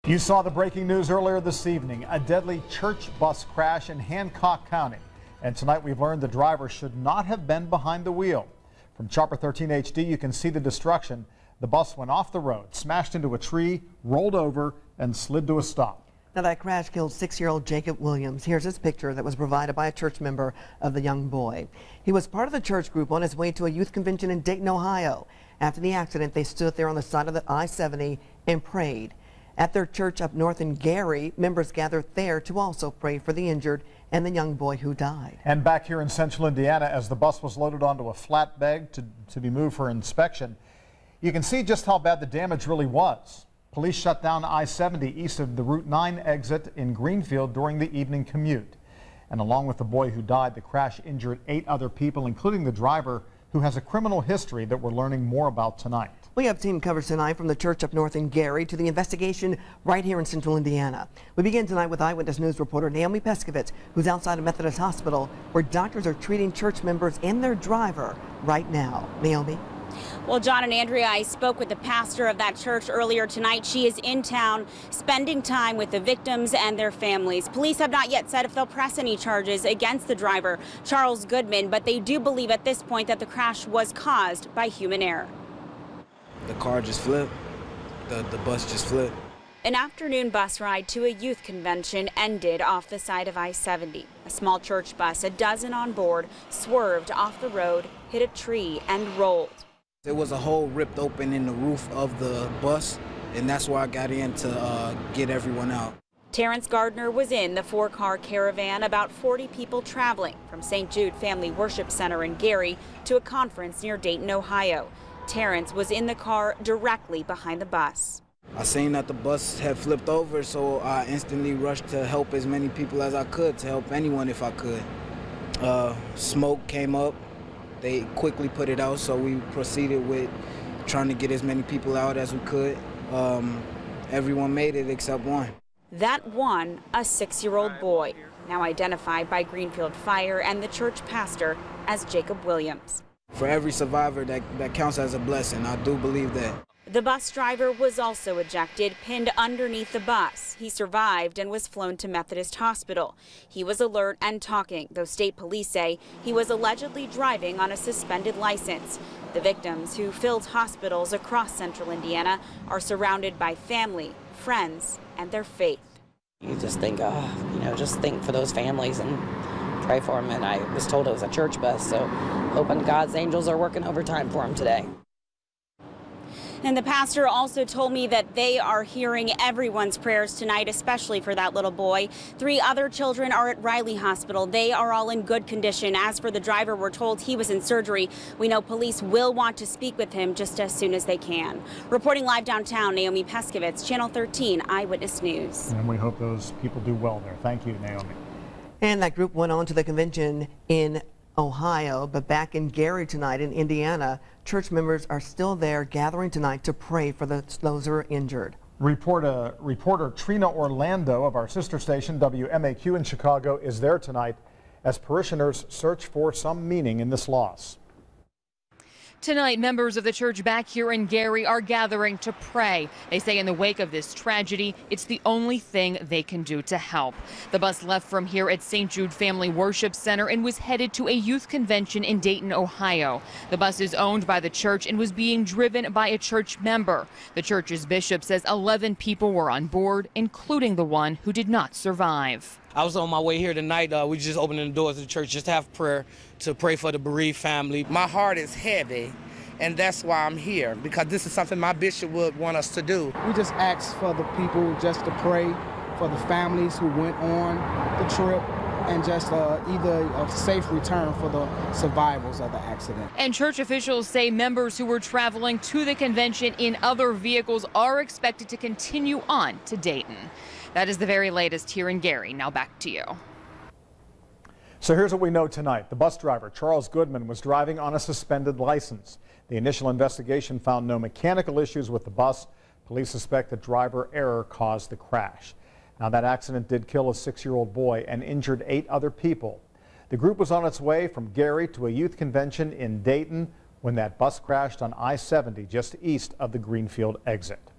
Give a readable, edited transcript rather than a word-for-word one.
You saw the breaking news earlier this evening, a deadly church bus crash in Hancock County. And tonight we've learned the driver should not have been behind the wheel. From Chopper 13 HD, you can see the destruction. The bus went off the road, smashed into a tree, rolled over, and slid to a stop. Now that crash killed 6-year-old Jacob Williams. Here's his picture that was provided by a church member of the young boy. He was part of the church group on his way to a youth convention in Dayton, Ohio. After the accident, they stood there on the side of the I-70 and prayed. At their church up north in Gary, members gathered there to also pray for the injured and the young boy who died. And back here in central Indiana, as the bus was loaded onto a flatbed to be moved for inspection, you can see just how bad the damage really was. Police shut down I-70 east of the Route 9 exit in Greenfield during the evening commute. And along with the boy who died, the crash injured 8 other people, including the driver, who has a criminal history that we're learning more about tonight. We have team coverage tonight from the church up north in Gary to the investigation right here in central Indiana. We begin tonight with Eyewitness News reporter Naomi Peskovitz, who's outside of Methodist Hospital, where doctors are treating church members and their driver right now. Naomi? Well, John and Andrea, I spoke with the pastor of that church earlier tonight. She is in town spending time with the victims and their families. Police have not yet said if they'll press any charges against the driver, Charles Goodman, but they do believe at this point that the crash was caused by human error. The car just flipped. The bus just flipped. An afternoon bus ride to a youth convention ended off the side of I-70. A small church bus, a dozen on board, swerved off the road, hit a tree, and rolled. There was a hole ripped open in the roof of the bus, and that's why I got in to get everyone out. Terrence Gardner was in the 4-car caravan, about 40 people traveling from St. Jude Family Worship Center in Gary to a conference near Dayton, Ohio. Terrence was in the car directly behind the bus. I seen that the bus had flipped over, so I instantly rushed to help as many people as I could, to help anyone if I could. Smoke came up. They quickly put it out, so we proceeded with trying to get as many people out as we could. Everyone made it except one. That one, a 6-year-old boy, now identified by Greenfield Fire and the church pastor as Jacob Williams. For every survivor, that counts as a blessing. I do believe that. The bus driver was also ejected, pinned underneath the bus. He survived and was flown to Methodist Hospital. He was alert and talking, though state police say he was allegedly driving on a suspended license. The victims, who filled hospitals across central Indiana, are surrounded by family, friends, and their faith. You just think, just think for those families and pray for them. And I was told it was a church bus, so hoping God's angels are working overtime for them today. And the pastor also told me that they are hearing everyone's prayers tonight, especially for that little boy. 3 other children are at Riley Hospital. They are all in good condition. As for the driver, we're told he was in surgery. We know police will want to speak with him just as soon as they can. Reporting live downtown, Naomi Peskovitz, Channel 13 Eyewitness News. And we hope those people do well there. Thank you, Naomi. And that group went on to the convention in Ohio, but back in Gary tonight in Indiana, church members are still there gathering tonight to pray for those who are injured. Reporter Trina Orlando of our sister station WMAQ in Chicago is there tonight as parishioners search for some meaning in this loss. Tonight, members of the church back here in Gary are gathering to pray. They say in the wake of this tragedy, it's the only thing they can do to help. The bus left from here at St. Jude Family Worship Center and was headed to a youth convention in Dayton, Ohio. The bus is owned by the church and was being driven by a church member. The church's bishop says 11 people were on board, including the one who did not survive. I was on my way here tonight. We just opening the doors of the church just to have prayer, to pray for the bereaved family. My heart is heavy, and that's why I'm here, because this is something my bishop would want us to do. We just ask for the people just to pray for the families who went on the trip, and just either a safe return for the survivors of the accident. And church officials say members who were traveling to the convention in other vehicles are expected to continue on to Dayton. That is the very latest here in Gary. Now back to you. So here's what we know tonight. The bus driver, Charles Goodman, was driving on a suspended license. The initial investigation found no mechanical issues with the bus. Police suspect that driver error caused the crash. Now, that accident did kill a 6-year-old boy and injured 8 other people. The group was on its way from Gary to a youth convention in Dayton when that bus crashed on I-70 just east of the Greenfield exit.